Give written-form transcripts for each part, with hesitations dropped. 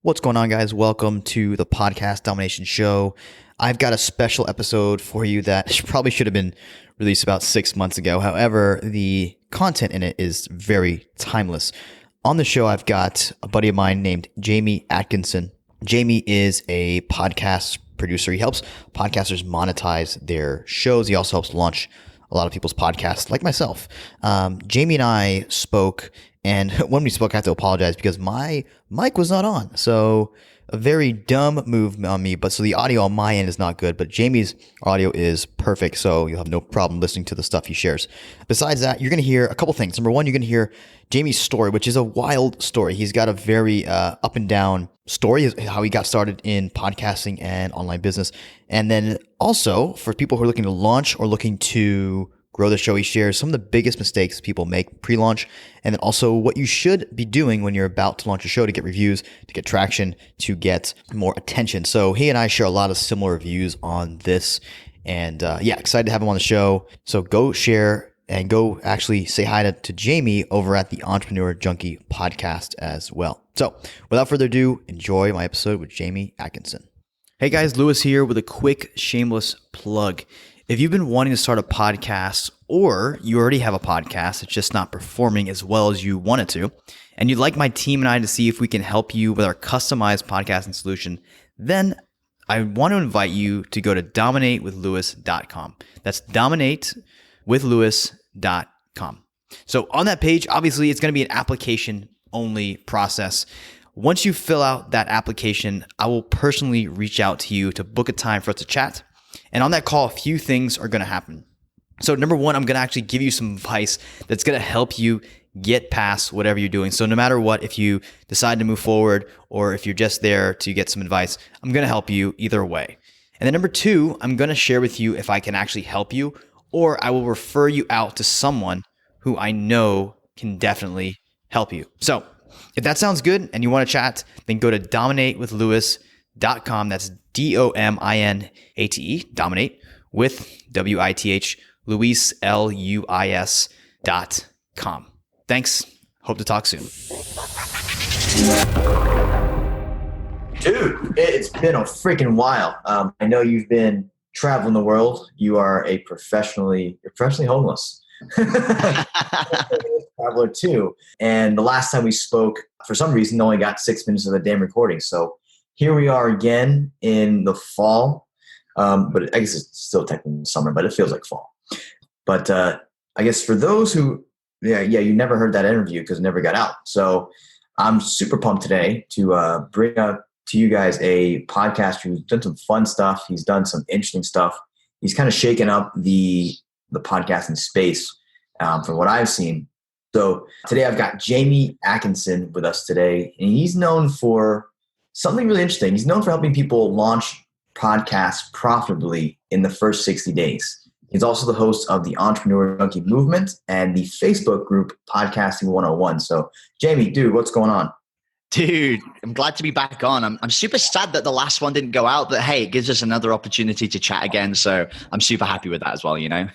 What's going on, guys? Welcome to the Podcast Domination Show. I've got a special episode for you that probably should have been released about 6 months ago. However, the content in it is very timeless. On the show, I've got a buddy of mine named Jamie Atkinson. Jamie is a podcast producer. He helps podcasters monetize their shows. He also helps launch a lot of people's podcasts, like myself. Jamie and I spoke, and when we spoke, I have to apologize because my mic was not on. So a very dumb move on me, but so the audio on my end is not good, but Jamie's audio is perfect. So you'll have no problem listening to the stuff he shares. Besides that, you're going to hear a couple things. Number one, you're going to hear Jamie's story, which is a wild story. He's got a very up and down story, how he got started in podcasting and online business. And then also for people who are looking to launch or looking to grow the show, he shares some of the biggest mistakes people make pre-launch, and then also what you should be doing when you're about to launch a show to get reviews, to get traction, to get more attention. So he and I share a lot of similar views on this, and excited to have him on the show. So go share and go actually say hi to Jamie over at the Entrepreneur Junkie podcast as well. So without further ado, enjoy my episode with Jamie Atkinson. Hey guys, Lewis here with a quick shameless plug. If you've been wanting to start a podcast, or you already have a podcast, it's just not performing as well as you want it to, and you'd like my team and I to see if we can help you with our customized podcasting solution, then I want to invite you to go to dominatewithlewis.com. That's dominatewithlewis.com. So on that page, obviously, it's going to be an application-only process. Once you fill out that application, I will personally reach out to you to book a time for us to chat. And on that call, a few things are going to happen. So number one, I'm going to actually give you some advice that's going to help you get past whatever you're doing. So no matter what, if you decide to move forward or if you're just there to get some advice, I'm going to help you either way. And then number two, I'm going to share with you if I can actually help you, or I will refer you out to someone who I know can definitely help you. So if that sounds good and you want to chat, then go to dominatewithlewis.com. That's DOMINATE, dominate, with WITH, Luis, LUIS.com. Thanks. Hope to talk soon. Dude, it's been a freaking while. I know you've been traveling the world. You are you're professionally homeless. Traveler too. And the last time we spoke, for some reason, only got 6 minutes of the damn recording. So here we are again in the fall, but I guess it's still technically summer, but it feels like fall. But I guess for those who, you never heard that interview because it never got out. So I'm super pumped today to bring up to you guys a podcaster who's done some fun stuff. He's done some interesting stuff. He's kind of shaken up the podcasting space from what I've seen. So today I've got Jamie Atkinson with us today, and he's known for something really interesting. He's known for helping people launch podcasts profitably in the first 60 days. He's also the host of the Entrepreneur Junkie Movement and the Facebook group Podcasting 101. So, Jamie, dude, what's going on? Dude, I'm glad to be back on. I'm super sad that the last one didn't go out, but hey, it gives us another opportunity to chat again. So I'm super happy with that as well, you know?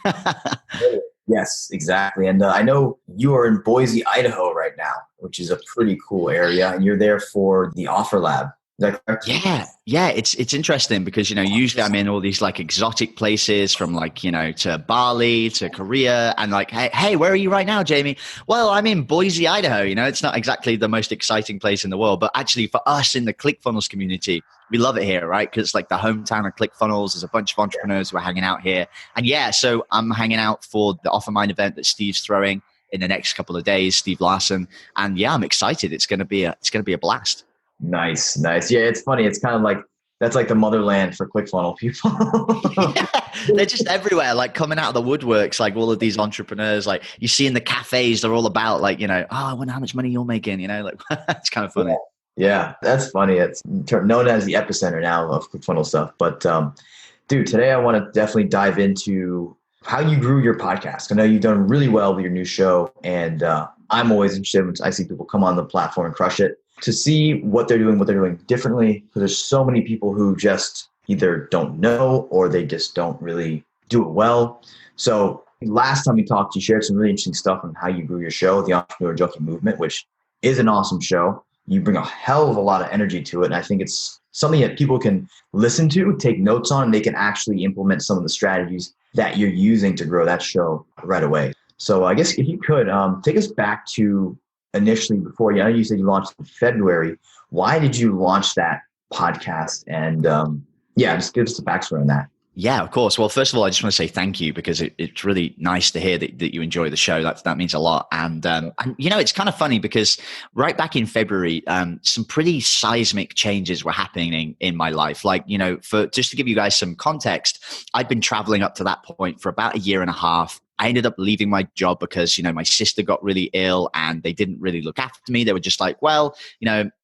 Yes, exactly. And I know you are in Boise, Idaho right now, which is a pretty cool area. And you're there for the Offer Lab. Is that correct? Yeah. It's interesting because, usually I'm in all these like exotic places from to Bali to Korea and hey, where are you right now, Jamie? Well, I'm in Boise, Idaho. It's not exactly the most exciting place in the world, but actually for us in the ClickFunnels community, we love it here, right? Because it's like the hometown of ClickFunnels. There's a bunch of entrepreneurs who are hanging out here. And so I'm hanging out for the OfferMind event that Steve's throwing in the next couple of days, Steve Larson. And I'm excited. It's going to be a blast. Nice. Yeah, it's funny. It's kind of like, that's like the motherland for ClickFunnels people. They're just everywhere, like coming out of the woodworks, like all of these entrepreneurs, like you see in the cafes, they're all about I wonder how much money you're making, it's kind of funny. Yeah, that's funny. It's known as the epicenter now of ClickFunnels stuff. But dude, today I want to definitely dive into how you grew your podcast. I know you've done really well with your new show, and I'm always interested when I see people come on the platform and crush it, to see what they're doing differently. Because there's so many people who just either don't know or they just don't really do it well. So last time we talked, you shared some really interesting stuff on how you grew your show, the Entrepreneur Junkie Movement, which is an awesome show. you bring a hell of a lot of energy to it. And I think it's something that people can listen to, take notes on, and they can actually implement some of the strategies that you're using to grow that show right away. So I guess if you could take us back to initially before, I know you said you launched in February. Why did you launch that podcast? And just give us the backstory on that. Yeah, of course. Well, first of all, I just want to say thank you because it's really nice to hear that you enjoy the show. That means a lot. And it's kind of funny because right back in February, some pretty seismic changes were happening in my life. Like, for just to give you guys some context, I'd been traveling up to that point for about a year and a half. I ended up leaving my job because, my sister got really ill and they didn't really look after me. They were just like, well,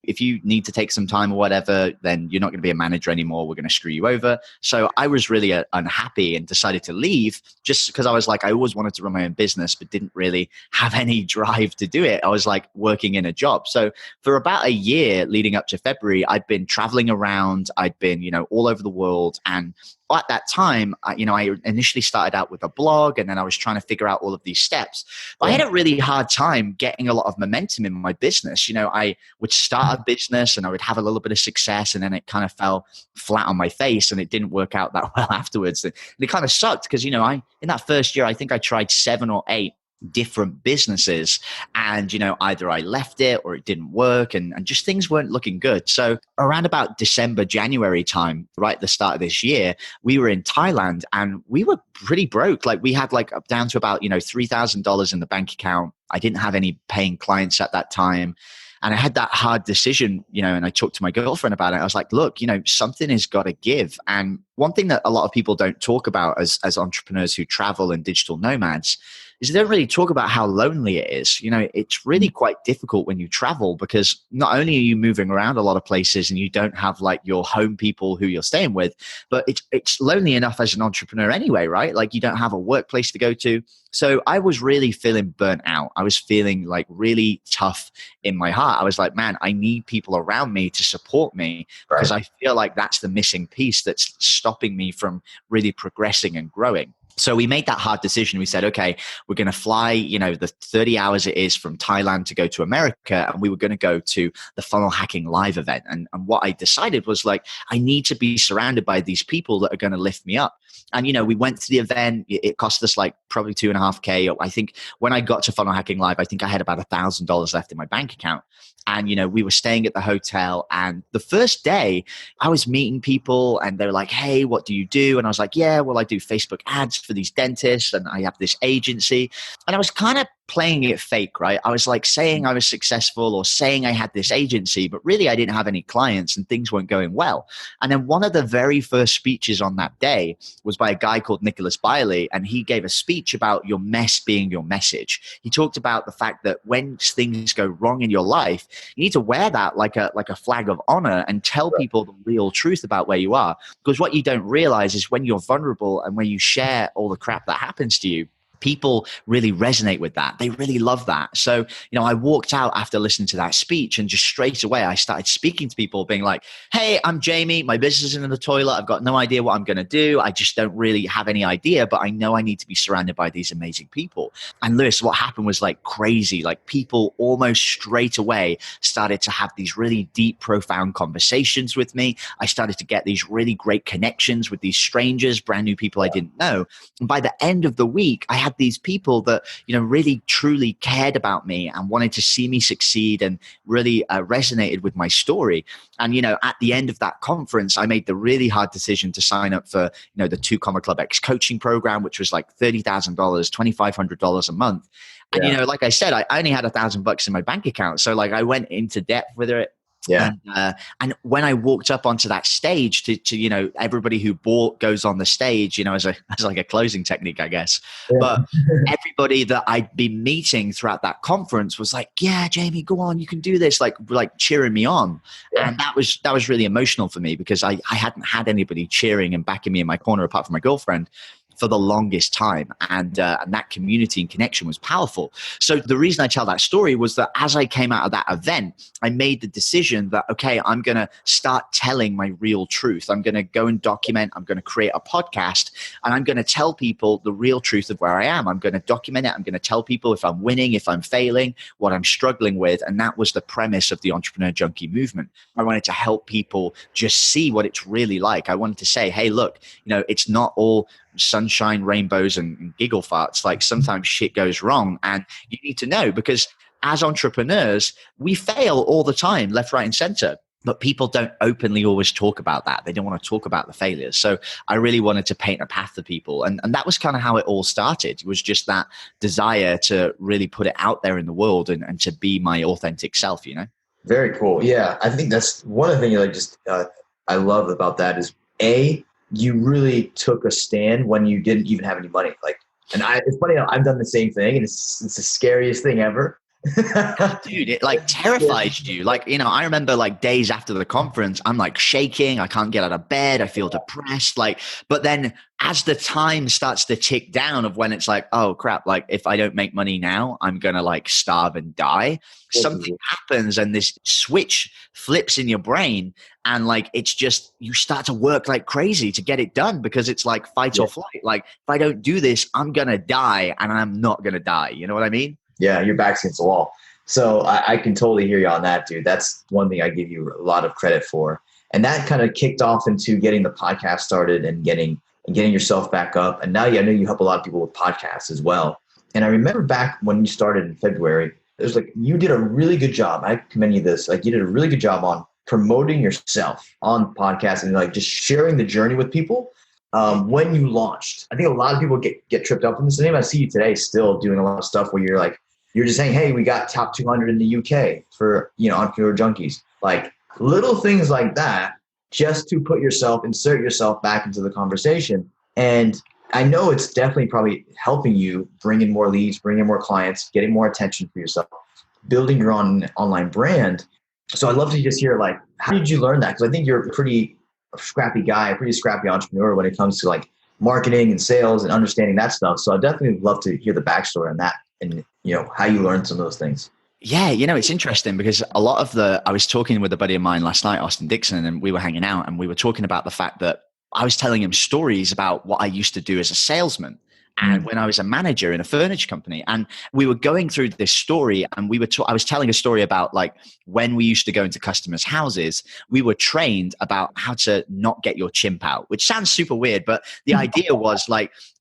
if you need to take some time or whatever, then you're not going to be a manager anymore. We're going to screw you over. So I was really unhappy and decided to leave just because I was like, I always wanted to run my own business, but didn't really have any drive to do it. I was like working in a job. So for about a year leading up to February, I'd been traveling around. I'd been, all over the world. And at that time, I initially started out with a blog and then I was trying to figure out all of these steps. But I had a really hard time getting a lot of momentum in my business. I would start a business and I would have a little bit of success and then it kind of fell flat on my face and it didn't work out that well afterwards. And it kind of sucked because, in that first year, I think I tried 7 or 8 different businesses and either I left it or it didn't work and just things weren't looking good. So around about December, January time, right at the start of this year, we were in Thailand and we were pretty broke. Like we had down to about $3,000 in the bank account. I didn't have any paying clients at that time. And I had that hard decision, and I talked to my girlfriend about it. I was like, look, something has got to give. And one thing that a lot of people don't talk about as entrepreneurs who travel and digital nomads is they don't really talk about how lonely it is. It's really quite difficult when you travel because not only are you moving around a lot of places and you don't have your home people who you're staying with, but it's lonely enough as an entrepreneur anyway, right? Like you don't have a workplace to go to. So I was really feeling burnt out. I was feeling really tough in my heart. I was like, man, I need people around me to support me because I feel like that's the missing piece that's stopping me from really progressing and growing. So we made that hard decision. We said, okay, we're going to fly, the 30 hours it is from Thailand to go to America. And we were going to go to the Funnel Hacking Live event. And what I decided was I need to be surrounded by these people that are going to lift me up. And, we went to the event. It cost us probably $2,500. I think when I got to Funnel Hacking Live, I think I had about $1,000 left in my bank account. And, we were staying at the hotel. And the first day I was meeting people and they were like, hey, what do you do? And I was like, yeah, well, I do Facebook ads for these dentists and I have this agency. And I was kind of playing it fake, right? I was saying I was successful or saying I had this agency, but really I didn't have any clients and things weren't going well. And then one of the very first speeches on that day was by a guy called Nicholas Biley, and he gave a speech about your mess being your message. He talked about the fact that when things go wrong in your life, you need to wear that like a flag of honor and tell people the real truth about where you are. Because what you don't realize is when you're vulnerable and when you share all the crap that happens to you, people really resonate with that. They really love that. So, I walked out after listening to that speech and just straight away I started speaking to people being like, hey, I'm Jamie. My business is in the toilet. I've got no idea what I'm going to do. I just don't really have any idea, but I know I need to be surrounded by these amazing people. And Lewis, what happened was crazy. People almost straight away started to have these really deep, profound conversations with me. I started to get these really great connections with these strangers, brand new people I didn't know. And by the end of the week, I had these people that, really truly cared about me and wanted to see me succeed and really resonated with my story. And, at the end of that conference, I made the really hard decision to sign up for, the 2 Comma Club X coaching program, which was $30,000, $2,500 a month. And, like I said, I only had $1,000 in my bank account. So I went into debt with it. Yeah. And when I walked up onto that stage to everybody who bought goes on the stage, as a closing technique, I guess. Yeah. But everybody that I'd been meeting throughout that conference was like, yeah, Jamie, go on, you can do this, like cheering me on. Yeah. And that was really emotional for me because I hadn't had anybody cheering and backing me in my corner apart from my girlfriend. for the longest time. And that community and connection was powerful. So the reason I tell that story was that as I came out of that event, I made the decision that, okay, I'm going to start telling my real truth. I'm going to go and document. I'm going to create a podcast, and I'm going to tell people the real truth of where I am. I'm going to document it. I'm going to tell people if I'm winning, if I'm failing, what I'm struggling with. And that was the premise of the Entrepreneur Junkie movement. I wanted to help people just see what it's really like. I wanted to say, hey, look, it's not all sunshine, rainbows, and giggle farts. Like sometimes shit goes wrong, and you need to know, because as entrepreneurs, we fail all the time, left, right, and center. But people don't openly always talk about that. They don't want to talk about the failures. So I really wanted to paint a path for people. And that was kind of how it all started. It was just that desire to really put it out there in the world and to be my authentic self, Very cool. Yeah. I think that's one of the things I love about that is you really took a stand when you didn't even have any money. It's funny how I've done the same thing, and it's the scariest thing ever. Dude, it terrifies you. I remember days after the conference, I'm shaking. I can't get out of bed. I feel depressed. But then as the time starts to tick down of when it's oh crap, if I don't make money now, I'm going to starve and die. Something happens and this switch flips in your brain, and it's just, you start to work like crazy to get it done, because it's fight or flight. If I don't do this, I'm going to die, and I'm not going to die. You know what I mean? Yeah, your back's against the wall. So I can totally hear you on that, dude. That's one thing I give you a lot of credit for. And that kind of kicked off into getting the podcast started and getting yourself back up. And now I know you help a lot of people with podcasts as well. And I remember back when you started in February, it was you did a really good job. I commend you this. You did a really good job on promoting yourself on podcasts and just sharing the journey with people. When you launched, I think a lot of people get tripped up in this name. I see you today still doing a lot of stuff where you're just saying, hey, we got top 200 in the UK for, Entrepreneur Junkies. Little things like that, just to insert yourself back into the conversation. And I know it's definitely probably helping you bring in more leads, bring in more clients, getting more attention for yourself, building your own online brand. So I'd love to just hear, how did you learn that? Because I think you're a pretty scrappy guy, a pretty scrappy entrepreneur when it comes to marketing and sales and understanding that stuff. So I'd definitely love to hear the backstory on that and, how you learned some of those things. Yeah, it's interesting because I was talking with a buddy of mine last night, Austin Dixon, and we were hanging out and we were talking about the fact that I was telling him stories about what I used to do as a salesman. And when I was a manager in a furniture company, and we were going through this story, and I was telling a story about when we used to go into customers' houses, we were trained about how to not get your chimp out, which sounds super weird. But the idea was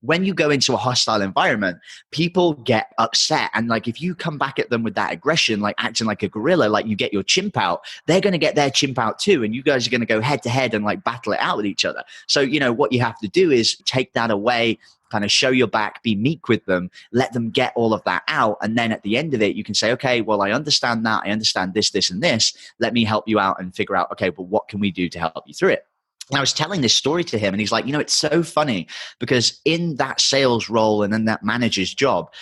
when you go into a hostile environment, people get upset. And if you come back at them with that aggression, acting like a gorilla, you get your chimp out, they're going to get their chimp out too. And you guys are going to go head to head and battle it out with each other. So, what you have to do is take that away, kind of show your back, be meek with them, let them get all of that out. And then at the end of it, you can say, okay, well, I understand that. I understand this, this, and this. Let me help you out and figure out, okay, well, what can we do to help you through it? And I was telling this story to him, and he's like, it's so funny because in that sales role and in that manager's job,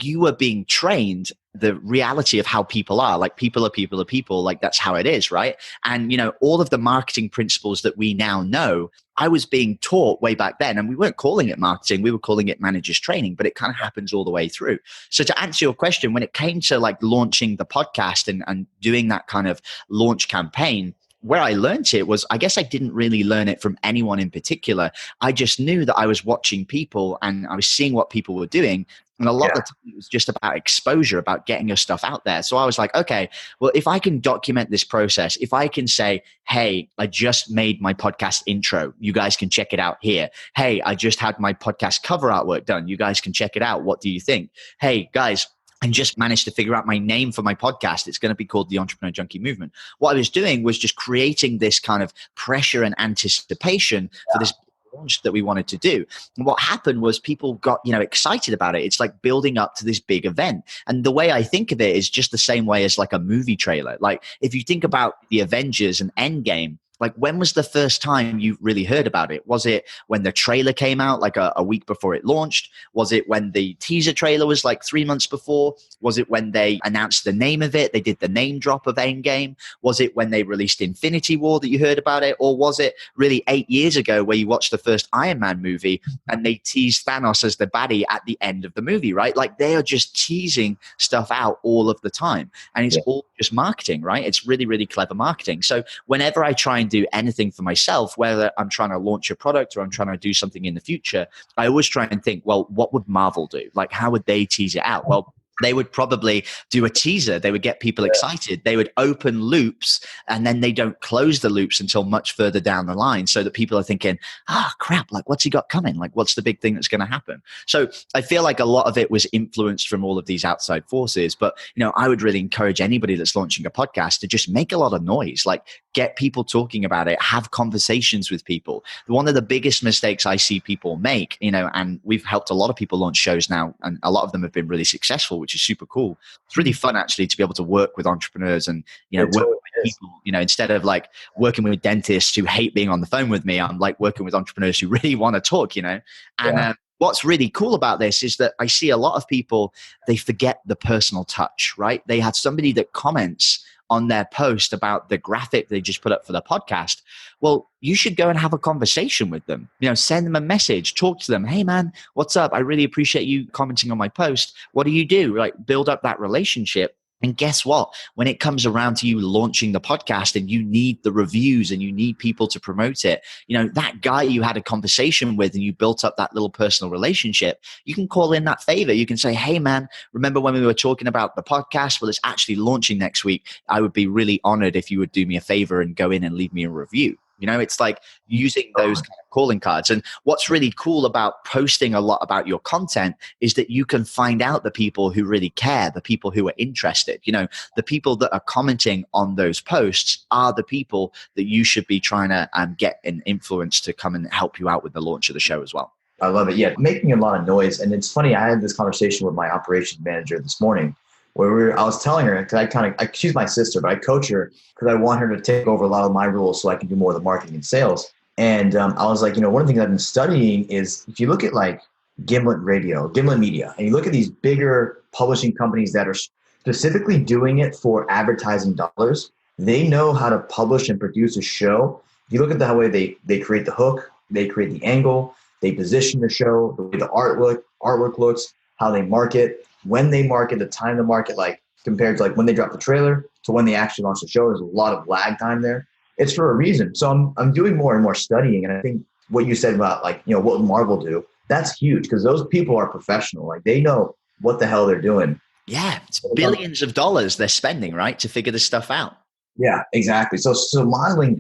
you were being trained the reality of how people are. People are people are people. That's how it is, right? And, all of the marketing principles that we now know, I was being taught way back then, and we weren't calling it marketing. We were calling it managers training, but it kind of happens all the way through. So to answer your question, when it came to launching the podcast and doing that kind of launch campaign, where I learned it was, I guess I didn't really learn it from anyone in particular. I just knew that I was watching people and I was seeing what people were doing. And a lot of the time it was just about exposure, about getting your stuff out there. So I was like, okay, well, if I can document this process, if I can say, hey, I just made my podcast intro, you guys can check it out here. Hey, I just had my podcast cover artwork done. You guys can check it out. What do you think? Hey, guys, and just managed to figure out my name for my podcast. It's going to be called the Entrepreneur Junkie Movement. What I was doing was just creating this kind of pressure and anticipation for this launch that we wanted to do. And what happened was people got, excited about it. It's like building up to this big event. And the way I think of it is just the same way as a movie trailer. If you think about the Avengers and Endgame, Like, when was the first time you really heard about it? Was it when the trailer came out, like a week before it launched? Was it when the teaser trailer was like 3 months before? Was it when they announced the name of it? They did the name drop of Endgame. Was it when they released Infinity War that you heard about it? Or was it really 8 years ago where you watched the first Iron Man movie and they teased Thanos as the baddie at the end of the movie, right? Like, they are just teasing stuff out all of the time. And it's all just marketing, right? It's really, really clever marketing. So whenever I try and do anything for myself, whether I'm trying to launch a product or I'm trying to do something in the future, I always try and think, well, what would Marvel do? Like, how would they tease it out? Well, they would probably do a teaser. They would get people excited. They would open loops, and then they don't close the loops until much further down the line, so that people are thinking, crap, like, what's he got coming? Like, what's the big thing that's going to happen? So I feel like a lot of it was influenced from all of these outside forces. But, I would really encourage anybody that's launching a podcast to just make a lot of noise, like get people talking about it, have conversations with people. One of the biggest mistakes I see people make, and we've helped a lot of people launch shows now, and a lot of them have been really successful, which is super cool. It's really fun actually to be able to work with entrepreneurs and work with people. Instead of like working with dentists who hate being on the phone with me, I'm like working with entrepreneurs who really want to talk. What's really cool about this is that I see a lot of people, they forget the personal touch, right? They have somebody that comments on their post about the graphic they just put up for the podcast. Well, you should go and have a conversation with them. Send them a message, talk to them. Hey man, what's up? I really appreciate you commenting on my post. What do you do? Like, build up that relationship. And guess what? When it comes around to you launching the podcast and you need the reviews and you need people to promote it, that guy you had a conversation with and you built up that little personal relationship, you can call in that favor. You can say, hey man, remember when we were talking about the podcast? Well, it's actually launching next week. I would be really honored if you would do me a favor and go in and leave me a review. It's like using those kind of calling cards. And what's really cool about posting a lot about your content is that you can find out the people who really care, the people who are interested. The people that are commenting on those posts are the people that you should be trying to get an influence to come and help you out with the launch of the show as well. I love it. Yeah, making a lot of noise. And it's funny, I had this conversation with my operations manager this morning where I was telling her, because she's my sister, but I coach her because I want her to take over a lot of my roles so I can do more of the marketing and sales. And I was like, one of the things I've been studying is if you look at like Gimlet Media, and you look at these bigger publishing companies that are specifically doing it for advertising dollars, they know how to publish and produce a show. If you look at the way they create the hook, they create the angle, they position the show, the way the artwork looks, how they market, when they market, the time to market, like compared to like when they drop the trailer to when they actually launch the show, there's a lot of lag time there. It's for a reason. So I'm doing more and more studying. And I think what you said about like, what Marvel do, that's huge because those people are professional. Like they know what the hell they're doing. Yeah. It's billions of dollars they're spending, right, to figure this stuff out. Yeah, exactly. So modeling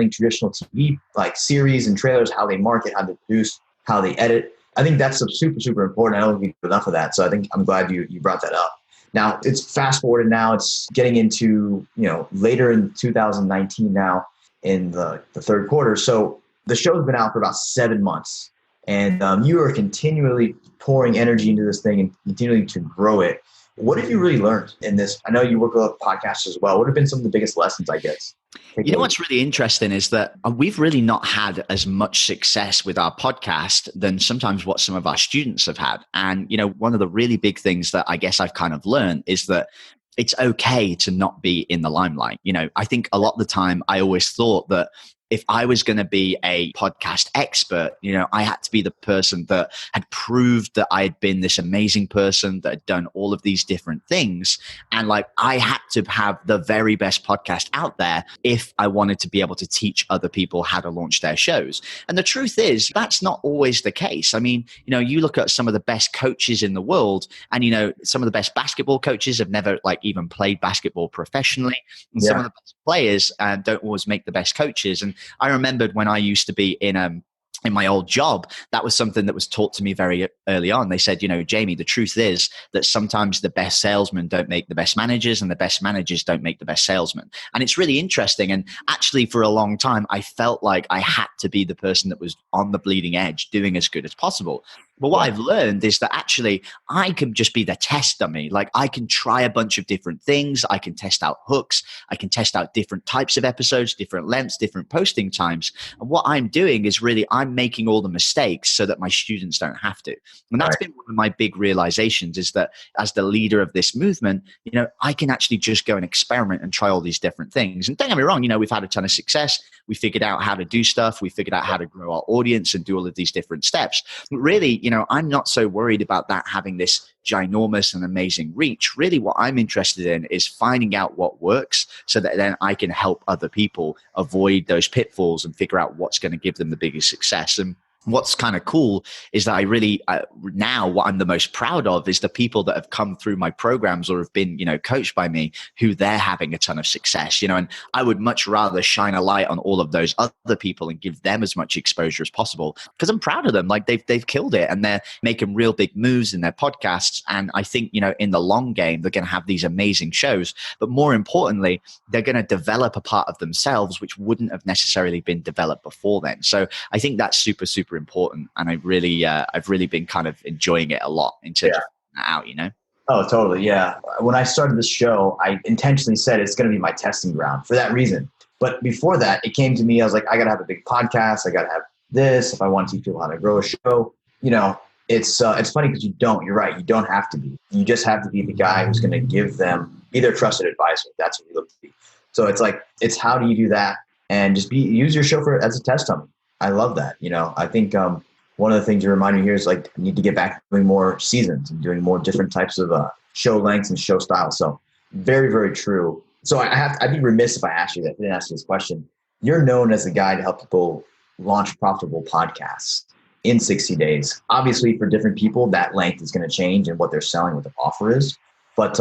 traditional TV, like series and trailers, how they market, how they produce, how they edit. I think that's super, super important. I don't think we do enough of that. So I think I'm glad you brought that up. Now it's fast forwarded now. It's getting into, later in 2019 now in the third quarter. So the show's been out for about 7 months and you are continually pouring energy into this thing and continuing to grow it. What have you really learned in this? I know you work with podcasts as well. What have been some of the biggest lessons, I guess? What's really interesting is that we've really not had as much success with our podcast than sometimes what some of our students have had. And, one of the really big things that I guess I've kind of learned is that it's okay to not be in the limelight. I think a lot of the time I always thought that if I was going to be a podcast expert, I had to be the person that had proved that I had been this amazing person that had done all of these different things. And like, I had to have the very best podcast out there if I wanted to be able to teach other people how to launch their shows. And the truth is, that's not always the case. I mean, you look at some of the best coaches in the world and, some of the best basketball coaches have never like even played basketball professionally. And some of the best players don't always make the best coaches. And I remembered when I used to be in my old job, that was something that was taught to me very early on. They said, Jamie, the truth is that sometimes the best salesmen don't make the best managers and the best managers don't make the best salesmen. And it's really interesting. And actually for a long time, I felt like I had to be the person that was on the bleeding edge, doing as good as possible. But what I've learned is that actually I can just be the test dummy. Like I can try a bunch of different things. I can test out hooks. I can test out different types of episodes, different lengths, different posting times. And what I'm doing is really I'm making all the mistakes so that my students don't have to. And that's been one of my big realizations, is that as the leader of this movement, I can actually just go and experiment and try all these different things. And don't get me wrong, we've had a ton of success. We figured out how to do stuff. We figured out how to grow our audience and do all of these different steps. But really, I'm not so worried about that having this ginormous and amazing reach. Really, what I'm interested in is finding out what works so that then I can help other people avoid those pitfalls and figure out what's going to give them the biggest success. And what's kind of cool is that I really now what I'm the most proud of is the people that have come through my programs or have been, coached by me, who they're having a ton of success, and I would much rather shine a light on all of those other people and give them as much exposure as possible, because I'm proud of them. Like they've killed it and they're making real big moves in their podcasts. And I think, in the long game, they're going to have these amazing shows, but more importantly, they're going to develop a part of themselves which wouldn't have necessarily been developed before then. So I think that's super, super important, and I've really been kind of enjoying it a lot in terms of that out. Oh, totally. Yeah. When I started this show, I intentionally said it's going to be my testing ground for that reason. But before that, it came to me, I was like, I got to have a big podcast. I got to have this if I want to teach people how to grow a show. It's funny because you're right. You don't have to be. You just have to be the guy who's going to give them be their trusted advisor. That's what you look to be. So it's how do you do that, and just use your show as a test dummy. I love that. I think one of the things you remind me here is like, I need to get back to doing more seasons and doing more different types of show lengths and show styles. So very, very true. So I'd be remiss if I asked you that. I didn't ask you this question. You're known as the guy to help people launch profitable podcasts in 60 days. Obviously, for different people, that length is going to change and what they're selling, what the offer is. But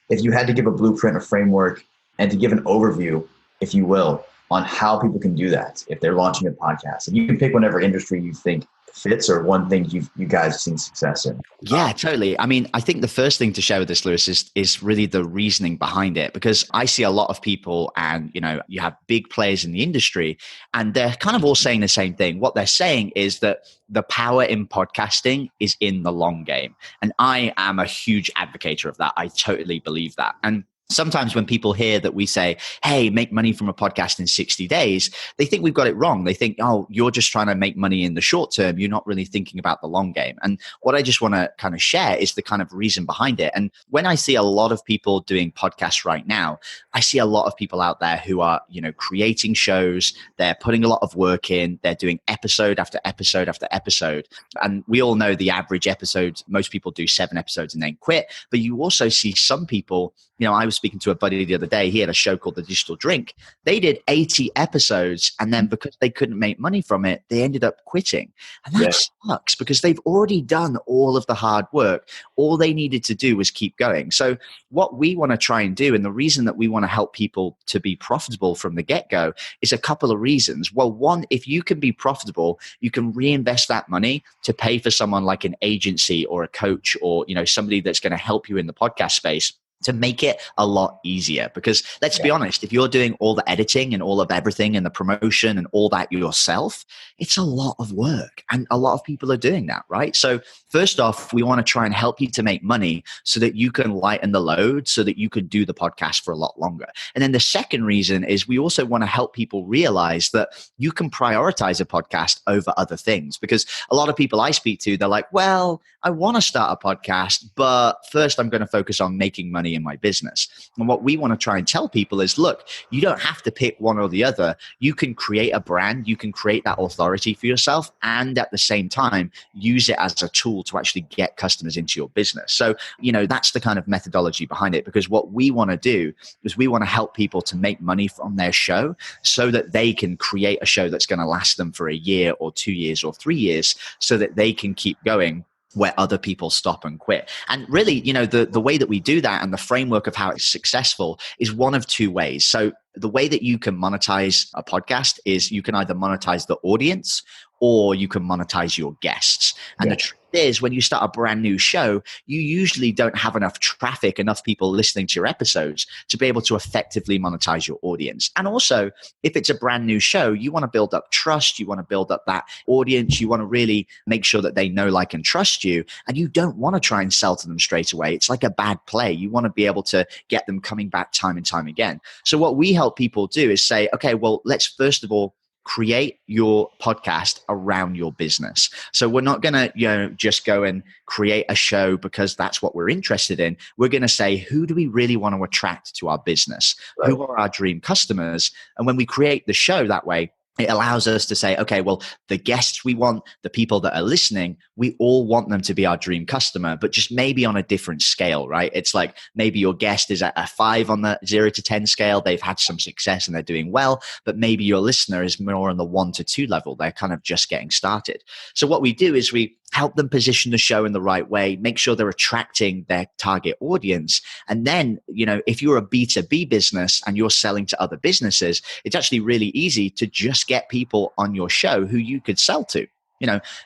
if you had to give a blueprint, a framework, and to give an overview, if you will, on how people can do that if they're launching a podcast. And you can pick whatever industry you think fits or one thing you guys have seen success in. Yeah, totally. I mean, I think the first thing to share with this, Lewis, is really the reasoning behind it, because I see a lot of people and, you have big players in the industry and they're kind of all saying the same thing. What they're saying is that the power in podcasting is in the long game. And I am a huge advocate of that. I totally believe that. And sometimes when people hear that we say, hey, make money from a podcast in 60 days, they think we've got it wrong. They think, oh, you're just trying to make money in the short term. You're not really thinking about the long game. And what I just want to kind of share is the kind of reason behind it. And when I see a lot of people doing podcasts right now, I see a lot of people out there who are, creating shows. They're putting a lot of work in. They're doing episode after episode after episode. And we all know the average episode, most people do 7 episodes and then quit. But you also see some people, I was speaking to a buddy the other day. He had a show called The Digital Drink. They did 80 episodes, and then because they couldn't make money from it, they ended up quitting. And that sucks, because they've already done all of the hard work. All they needed to do was keep going. So what we want to try and do, and the reason that we want to help people to be profitable from the get-go, is a couple of reasons. Well, one, if you can be profitable, you can reinvest that money to pay for someone like an agency or a coach or somebody that's going to help you in the podcast space, to make it a lot easier. Because let's be honest, if you're doing all the editing and all of everything and the promotion and all that yourself, it's a lot of work. And a lot of people are doing that, right? So first off, we want to try and help you to make money so that you can lighten the load, so that you can do the podcast for a lot longer. And then the second reason is we also want to help people realize that you can prioritize a podcast over other things. Because a lot of people I speak to, they're like, well, I want to start a podcast, but first I'm going to focus on making money in my business. And what we want to try and tell people is, look, you don't have to pick one or the other. You can create a brand, you can create that authority for yourself, and at the same time, use it as a tool to actually get customers into your business. So, that's the kind of methodology behind it, because what we want to do is we want to help people to make money from their show so that they can create a show that's going to last them for a year or 2 years or 3 years, so that they can keep going where other people stop and quit. And really, the way that we do that and the framework of how it's successful is one of 2 ways. So the way that you can monetize a podcast is you can either monetize the audience or you can monetize your guests. And the truth is, when you start a brand new show, you usually don't have enough traffic, enough people listening to your episodes to be able to effectively monetize your audience. And also, if it's a brand new show, you want to build up trust, you want to build up that audience, you want to really make sure that they know, like, and trust you. And you don't want to try and sell to them straight away. It's like a bad play. You want to be able to get them coming back time and time again. So what we help people do is say, okay, well, let's first of all create your podcast around your business. So we're not going to, just go and create a show because that's what we're interested in. We're going to say, who do we really want to attract to our business? Right. Who are our dream customers? And when we create the show that way, it allows us to say, okay, well, the guests we want, the people that are listening, we all want them to be our dream customer, but just maybe on a different scale, right? It's like maybe your guest is at a 5 on the 0 to 10 scale. They've had some success and they're doing well, but maybe your listener is more on the 1 to 2 level. They're kind of just getting started. So what we do is we help them position the show in the right way, make sure they're attracting their target audience. And then, if you're a B2B business and you're selling to other businesses, it's actually really easy to just get people on your show who you could sell to.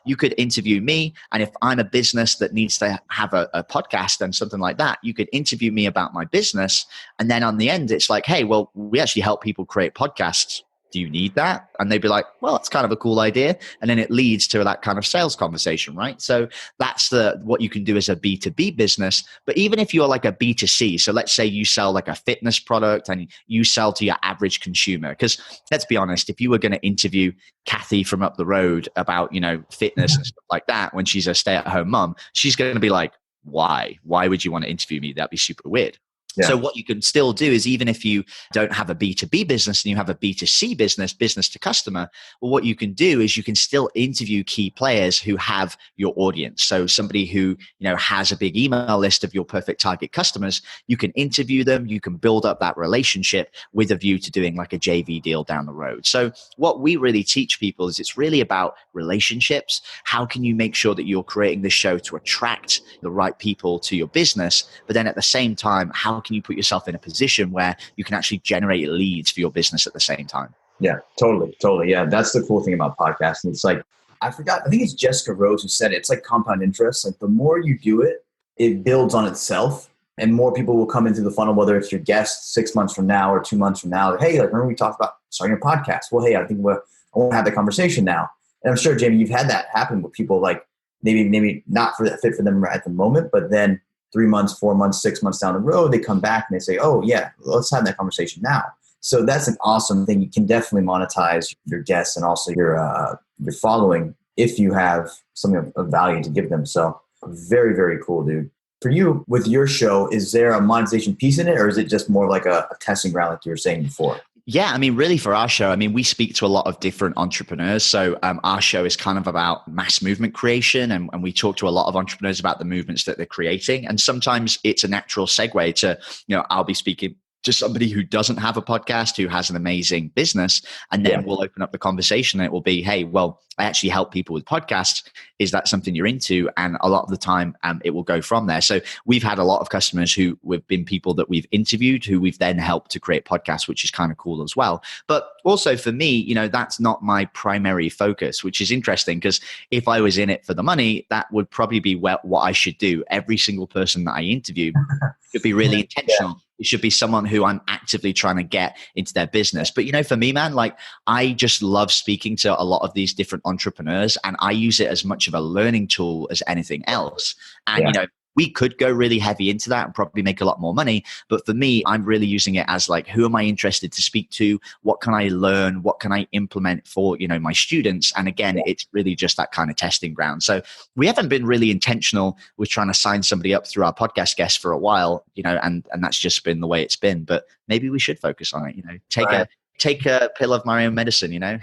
You could interview me, and if I'm a business that needs to have a podcast and something like that, you could interview me about my business. And then on the end, it's like, hey, well, we actually help people create podcasts. Do you need that? And they'd be like, well, it's kind of a cool idea. And then it leads to that kind of sales conversation, right? So that's what you can do as a B2B business. But even if you're like a B2C, so let's say you sell like a fitness product and you sell to your average consumer, because let's be honest, if you were going to interview Kathy from up the road about, fitness and stuff like that, when she's a stay-at-home mom, she's going to be like, why would you want to interview me? That'd be super weird. Yeah. So what you can still do is, even if you don't have a B2B business and you have a B2C business to customer, well, what you can do is you can still interview key players who have your audience. So somebody who, has a big email list of your perfect target customers, you can interview them, you can build up that relationship with a view to doing like a JV deal down the road. So what we really teach people is it's really about relationships. How can you make sure that you're creating this show to attract the right people to your business? But then at the same time, how can you put yourself in a position where you can actually generate leads for your business at the same time? Yeah, totally. Yeah, that's the cool thing about podcasting. It's like, I think it's Jessica Rose who said it. It's like compound interest. Like the more you do it, it builds on itself, and more people will come into the funnel, whether it's your guest 6 months from now or 2 months from now. Hey, like remember we talked about starting a podcast? Well, hey, I want to have that conversation now. And I'm sure, Jamie, you've had that happen with people, like maybe not for that fit for them at the moment, but then 3 months, 4 months, 6 months down the road, they come back and they say, oh yeah, let's have that conversation now. So that's an awesome thing. You can definitely monetize your guests and also your following if you have something of value to give them. So very, very cool, dude. For you, with your show, is there a monetization piece in it, or is it just more like a testing ground like you were saying before? Yeah, really for our show, we speak to a lot of different entrepreneurs. So our show is kind of about mass movement creation, and we talk to a lot of entrepreneurs about the movements that they're creating. And sometimes it's a natural segue to, I'll be speaking to somebody who doesn't have a podcast, who has an amazing business, and then we'll open up the conversation and it will be, hey, well, I actually help people with podcasts. Is that something you're into? And a lot of the time it will go from there. So we've had a lot of customers who have been people that we've interviewed who we've then helped to create podcasts, which is kind of cool as well. But also for me, that's not my primary focus, which is interesting, because if I was in it for the money, that would probably be what I should do. Every single person that I interview should be really intentional. Yeah. It should be someone who I'm actively trying to get into their business. But, for me, man, like I just love speaking to a lot of these different entrepreneurs, and I use it as much of a learning tool as anything else. And, we could go really heavy into that and probably make a lot more money. But for me, I'm really using it as like, who am I interested to speak to? What can I learn? What can I implement for, my students? And again, it's really just that kind of testing ground. So we haven't been really intentional with trying to sign somebody up through our podcast guests for a while, and that's just been the way it's been. But maybe we should focus on it, take a pill of my own medicine, Yeah.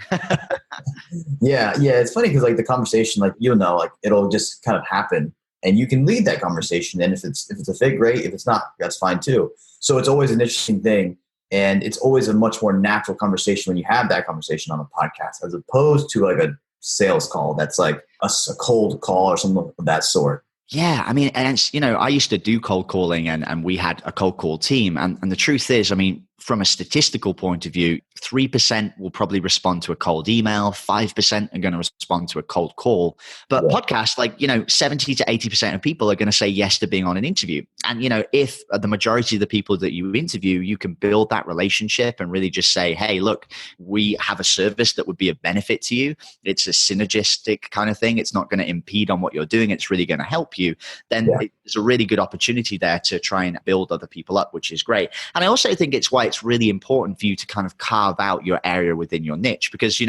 It's funny because like the conversation, like, like it'll just kind of happen. And you can lead that conversation. And if it's a fit, great. If it's not, that's fine too. So it's always an interesting thing. And it's always a much more natural conversation when you have that conversation on a podcast, as opposed to like a sales call that's like a cold call or something of that sort. Yeah. And it's, I used to do cold calling, and we had a cold call team. And the truth is, from a statistical point of view, 3% will probably respond to a cold email, 5% are going to respond to a cold call. But podcasts, 70 to 80% of people are going to say yes to being on an interview. And, if the majority of the people that you interview, you can build that relationship and really just say, hey, look, we have a service that would be of benefit to you. It's a synergistic kind of thing. It's not going to impede on what you're doing. It's really going to help you. Then it's a really good opportunity there to try and build other people up, which is great. And I also think it's why it's really important for you to kind of carve out your area within your niche. Because,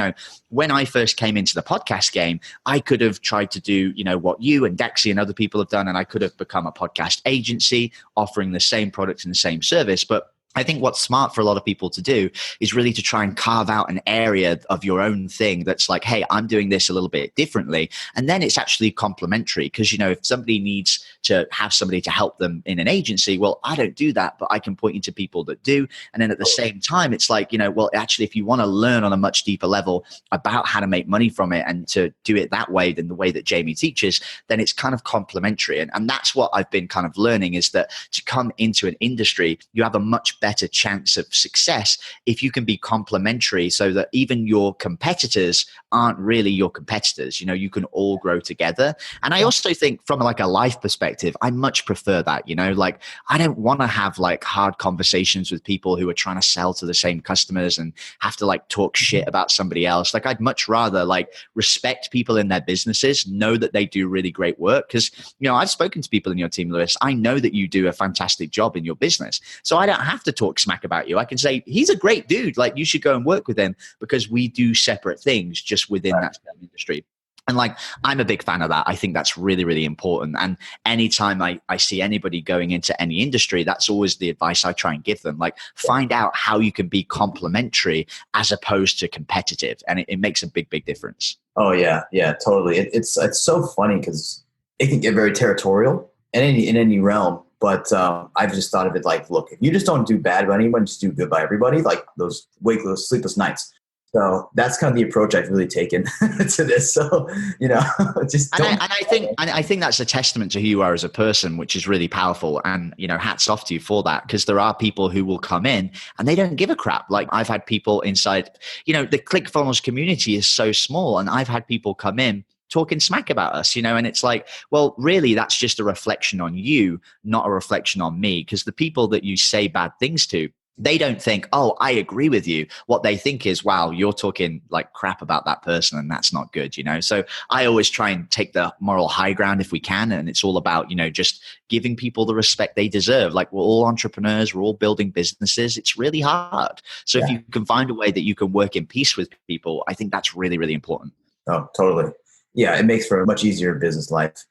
when I first came into the podcast game, I could have tried to do, what you and Dexy and other people have done. And I could have become a podcast agency offering the same product and the same service. But I think what's smart for a lot of people to do is really to try and carve out an area of your own thing that's like, hey, I'm doing this a little bit differently. And then it's actually complementary because, if somebody needs to have somebody to help them in an agency, well, I don't do that, but I can point you to people that do. And then at the same time, it's like, well, actually, if you want to learn on a much deeper level about how to make money from it and to do it that way than the way that Jamie teaches, then it's kind of complementary. And that's what I've been kind of learning is that to come into an industry, you have a much better chance of success if you can be complementary so that even your competitors aren't really your competitors. You can all grow together. And I also think from like a life perspective, I much prefer that, I don't want to have like hard conversations with people who are trying to sell to the same customers and have to like talk shit about somebody else. Like I'd much rather like respect people in their businesses, know that they do really great work. Cause I've spoken to people in your team, Lewis. I know that you do a fantastic job in your business. So I don't have to talk smack about you. I can say, he's a great dude. Like you should go and work with him because we do separate things just within that industry. And like, I'm a big fan of that. I think that's really, really important. And anytime I see anybody going into any industry, that's always the advice I try and give them. Like find out how you can be complementary as opposed to competitive. And it makes a big, big difference. Oh yeah. Yeah, totally. It's so funny because it can get very territorial in any realm. But I've just thought of it like, look, if you just don't do bad by anyone, just do good by everybody, like those sleepless nights. So that's kind of the approach I've really taken to this. So, just don't. And I think that's a testament to who you are as a person, which is really powerful. And, hats off to you for that, because there are people who will come in and they don't give a crap. Like I've had people inside, the ClickFunnels community is so small, and I've had people come in talking smack about us, and it's like, well, really, that's just a reflection on you, not a reflection on me. Because the people that you say bad things to, they don't think, oh, I agree with you. What they think is, wow, you're talking like crap about that person and that's not good, So I always try and take the moral high ground if we can. And it's all about, just giving people the respect they deserve. Like we're all entrepreneurs, we're all building businesses. It's really hard. So if you can find a way that you can work in peace with people, I think that's really, really important. Oh, totally. Yeah, it makes for a much easier business life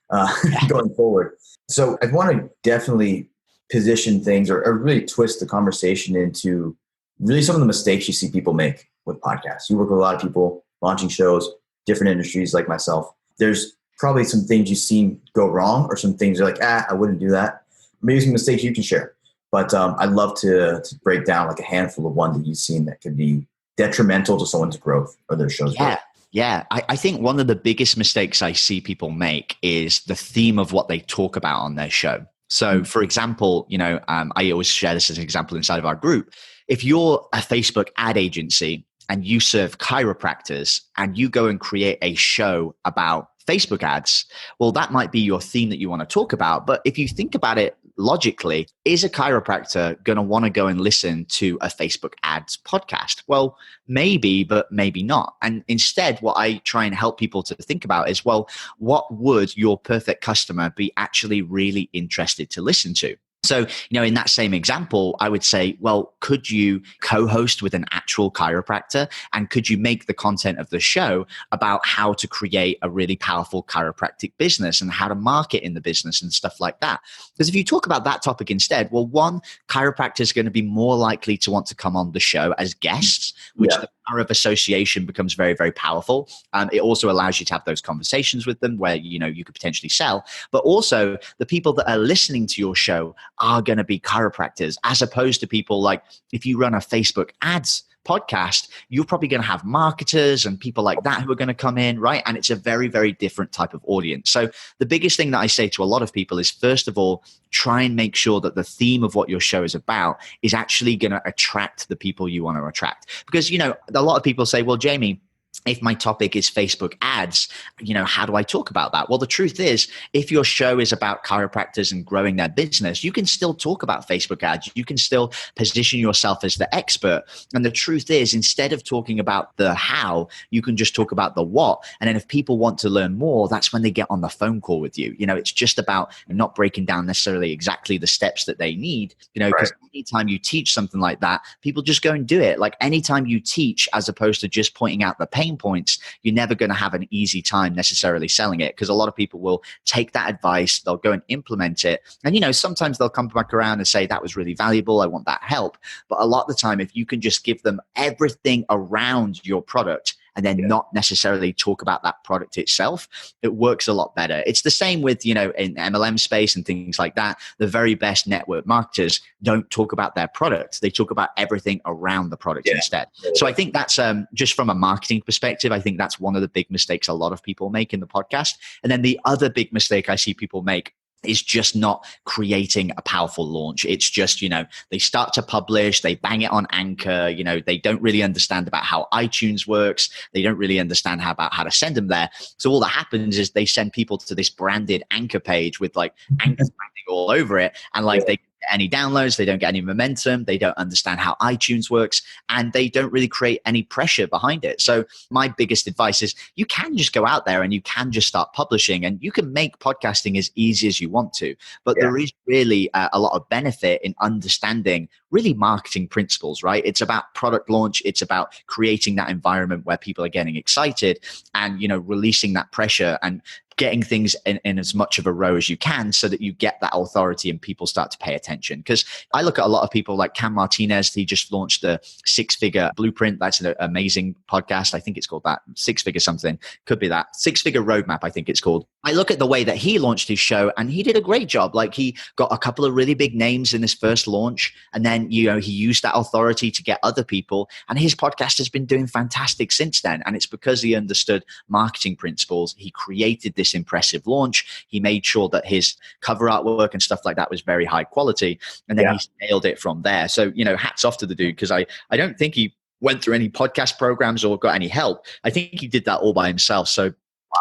going forward. So I want to definitely position things or really twist the conversation into really some of the mistakes you see people make with podcasts. You work with a lot of people launching shows, different industries like myself. There's probably some things you've seen go wrong or some things you're like, I wouldn't do that. Maybe some mistakes you can share. But I'd love to break down like a handful of ones that you've seen that could be detrimental to someone's growth or their show's growth. Yeah, I think one of the biggest mistakes I see people make is the theme of what they talk about on their show. So, for example, I always share this as an example inside of our group. If you're a Facebook ad agency and you serve chiropractors and you go and create a show about Facebook ads, well, that might be your theme that you want to talk about. But if you think about it logically, is a chiropractor going to want to go and listen to a Facebook ads podcast? Well, maybe, but maybe not. And instead, what I try and help people to think about is, well, what would your perfect customer be actually really interested to listen to? So, in that same example, I would say, well, could you co-host with an actual chiropractor? And could you make the content of the show about how to create a really powerful chiropractic business and how to market in the business and stuff like that? Because if you talk about that topic instead, well, one, chiropractors are going to be more likely to want to come on the show as guests, which the power of association becomes very, very powerful. It also allows you to have those conversations with them where, you could potentially sell. But also the people that are listening to your show are going to be chiropractors, as opposed to people like if you run a Facebook ads podcast, you're probably going to have marketers and people like that who are going to come in, right? And it's a very, very different type of audience. So the biggest thing that I say to a lot of people is, first of all, try and make sure that the theme of what your show is about is actually going to attract the people you want to attract. Because, you know, a lot of people say, well, Jamie, if my topic is Facebook ads, you know, how do I talk about that? Well, the truth is, if your show is about chiropractors and growing their business, you can still talk about Facebook ads. You can still position yourself as the expert. And the truth is, instead of talking about the how, you can just talk about the what. And then if people want to learn more, that's when they get on the phone call with you. You know, it's just about not breaking down necessarily exactly the steps that they need, you know, because anytime you teach something like that, people just go and do it. Like anytime you teach, as opposed to just pointing out the pain points, you're never going to have an easy time necessarily selling it, because a lot of people will take that advice, they'll go and implement it, and you know, sometimes they'll come back around and say, that was really valuable, I want that help. But a lot of the time, if you can just give them everything around your product and then not necessarily talk about that product itself, it works a lot better. It's the same with, you know, in MLM space and things like that. The very best network marketers don't talk about their product. They talk about everything around the product instead. So I think that's just from a marketing perspective, I think that's one of the big mistakes a lot of people make in the podcast. And then the other big mistake I see people make is just not creating a powerful launch. It's just, you know, they start to publish, they bang it on Anchor, you know, they don't really understand about how iTunes works. They don't really understand about how to send them there. So all that happens is they send people to this branded Anchor page with like Anchor branding all over it. And like they any downloads, they don't get any momentum, they don't understand how iTunes works, and they don't really create any pressure behind it. So my biggest advice is, you can just go out there and you can just start publishing, and you can make podcasting as easy as you want to, but there is really a lot of benefit in understanding really marketing principles, right? It's about product launch, it's about creating that environment where people are getting excited and, you know, releasing that pressure and getting things in as much of a row as you can, so that you get that authority and people start to pay attention. Because I look at a lot of people like Cam Martinez. He just launched the 6-Figure Blueprint. That's an amazing podcast. I think it's called that, 6-Figure something. Could be that. 6-Figure Roadmap, I think it's called. I look at the way that he launched his show, and he did a great job. Like, he got a couple of really big names in his first launch, and then, you know, he used that authority to get other people, and his podcast has been doing fantastic since then. And it's because he understood marketing principles. He created this impressive launch. He made sure that his cover artwork and stuff like that was very high quality, and then he scaled it from there. So, you know, hats off to the dude, because I don't think he went through any podcast programs or got any help. I think he did that all by himself. So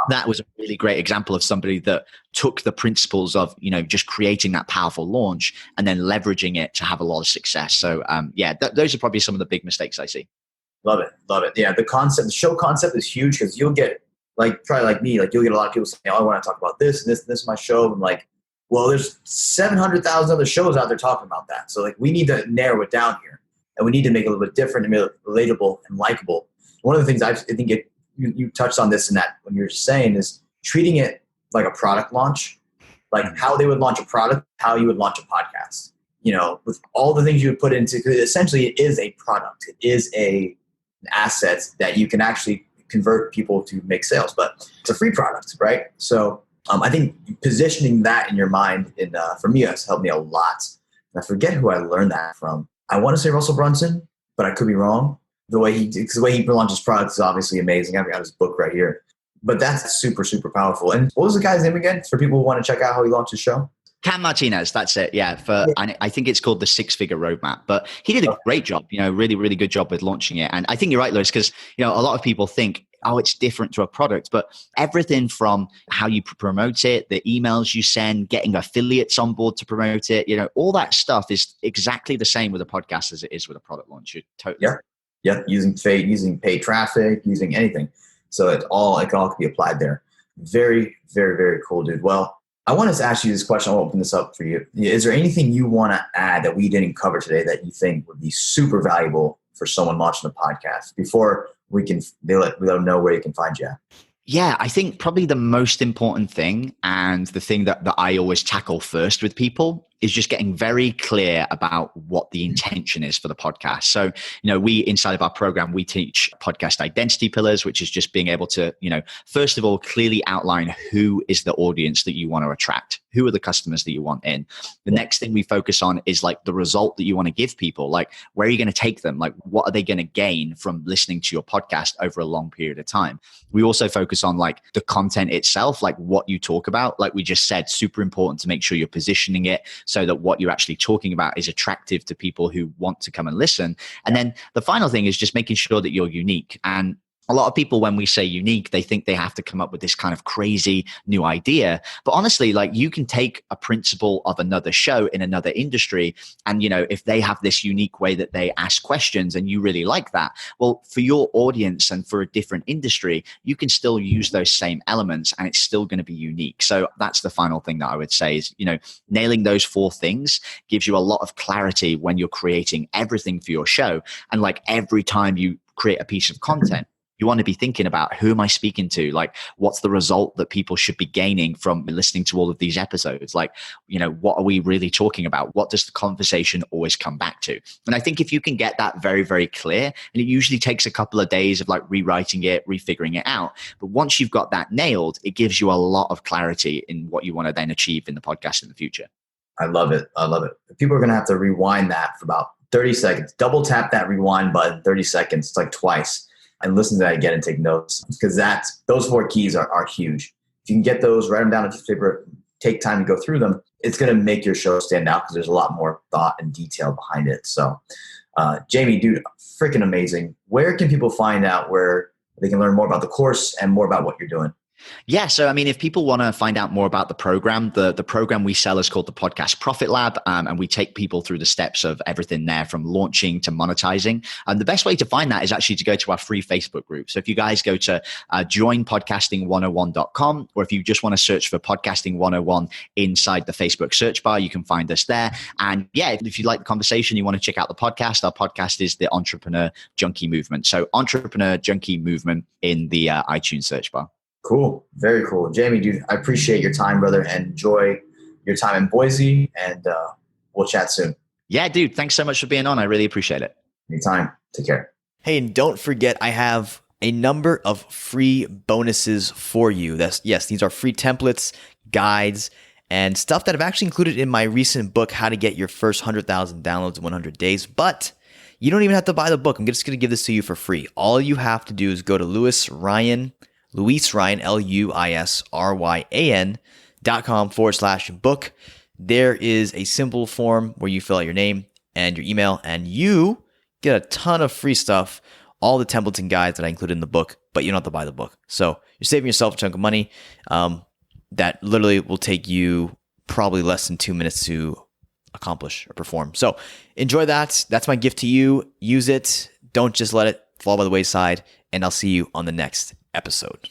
that was a really great example of somebody that took the principles of, you know, just creating that powerful launch and then leveraging it to have a lot of success. So those are probably some of the big mistakes I see. Love it. Yeah, the show concept is huge, because you'll get, like, probably like me, like, you'll get a lot of people saying, oh, I want to talk about this and this, and this is my show. I'm like, well, there's 700,000 other shows out there talking about that. So, like, we need to narrow it down here, and we need to make it a little bit different and relatable and likable. One of the things I think you touched on this in that when you're saying is treating it like a product launch, like how they would launch a product, how you would launch a podcast, you know, with all the things you would put into, because essentially it is a product. It is an asset that you can actually convert people to make sales, but it's a free product, right? So I think positioning that in your mind, for me, has helped me a lot. And I forget who I learned that from. I want to say Russell Brunson, but I could be wrong. The way he launches products is obviously amazing. I've got his book right here, but that's super, super powerful. And what was the guy's name again, for people who want to check out how he launched his show? Cam Martinez, that's it. Yeah, and I think it's called the 6-Figure Roadmap. But he did a great job, you know, really, really good job with launching it. And I think you're right, Lewis, because, you know, a lot of people think, oh, it's different to a product, but everything from how you promote it, the emails you send, getting affiliates on board to promote it, you know, all that stuff is exactly the same with a podcast as it is with a product launch. You're totally using paid traffic, using anything. So it can all be applied there. Very, very, very cool, dude. Well, I want to ask you this question. I'll open this up for you. Is there anything you want to add that we didn't cover today that you think would be super valuable for someone launching a podcast before we let them know where you can find you at? Yeah, I think probably the most important thing, and the thing that I always tackle first with people, is just getting very clear about what the intention is for the podcast. So, we inside of our program, we teach podcast identity pillars, which is just being able to, first of all, clearly outline who is the audience that you want to attract. Who are the customers that you want in? The next thing we focus on is like the result that you want to give people. Like, where are you going to take them? Like, what are they going to gain from listening to your podcast over a long period of time? We also focus on like the content itself, like what you talk about. Like we just said, super important to make sure you're positioning it so that what you're actually talking about is attractive to people who want to come and listen. And then the final thing is just making sure that you're unique. And a lot of people, when we say unique, they think they have to come up with this kind of crazy new idea. But honestly, like you can take a principle of another show in another industry. And, if they have this unique way that they ask questions and you really like that, well, for your audience and for a different industry, you can still use those same elements and it's still going to be unique. So that's the final thing that I would say is, nailing those 4 things gives you a lot of clarity when you're creating everything for your show. And like every time you create a piece of content, you want to be thinking about who am I speaking to? Like, what's the result that people should be gaining from listening to all of these episodes? Like, what are we really talking about? What does the conversation always come back to? And I think if you can get that very, very clear, and it usually takes a couple of days of like rewriting it, refiguring it out. But once you've got that nailed, it gives you a lot of clarity in what you want to then achieve in the podcast in the future. I love it. People are going to have to rewind that for about 30 seconds, double tap that rewind button, 30 seconds. It's like twice. And listen to that again and take notes because those 4 keys are huge. If you can get those, write them down on a piece of paper, take time to go through them, it's going to make your show stand out because there's a lot more thought and detail behind it. So, Jamie, dude, freaking amazing. Where can people find out where they can learn more about the course and more about what you're doing? Yeah. So, I mean, if people want to find out more about the program, the program we sell is called the Podcast Profit Lab. And we take people through the steps of everything there from launching to monetizing. And the best way to find that is actually to go to our free Facebook group. So if you guys go to joinpodcasting101.com, or if you just want to search for Podcasting 101 inside the Facebook search bar, you can find us there. And yeah, if you like the conversation, you want to check out the podcast, our podcast is the Entrepreneur Junkie Movement. So Entrepreneur Junkie Movement in the iTunes search bar. Cool. Very cool. Jamie, dude, I appreciate your time, brother, and enjoy your time in Boise, and we'll chat soon. Yeah, dude. Thanks so much for being on. I really appreciate it. Anytime. Take care. Hey, and don't forget, I have a number of free bonuses for you. Yes, these are free templates, guides, and stuff that I've actually included in my recent book, How to Get Your First 100,000 Downloads in 100 Days. But you don't even have to buy the book. I'm just going to give this to you for free. All you have to do is go to LuisRyan, LuisRyan.com/book. There is a simple form where you fill out your name and your email, and you get a ton of free stuff, all the templates and guides that I included in the book, but you don't have to buy the book. So you're saving yourself a chunk of money that literally will take you probably less than 2 minutes to accomplish or perform. So enjoy that. That's my gift to you. Use it. Don't just let it fall by the wayside, and I'll see you on the next episode.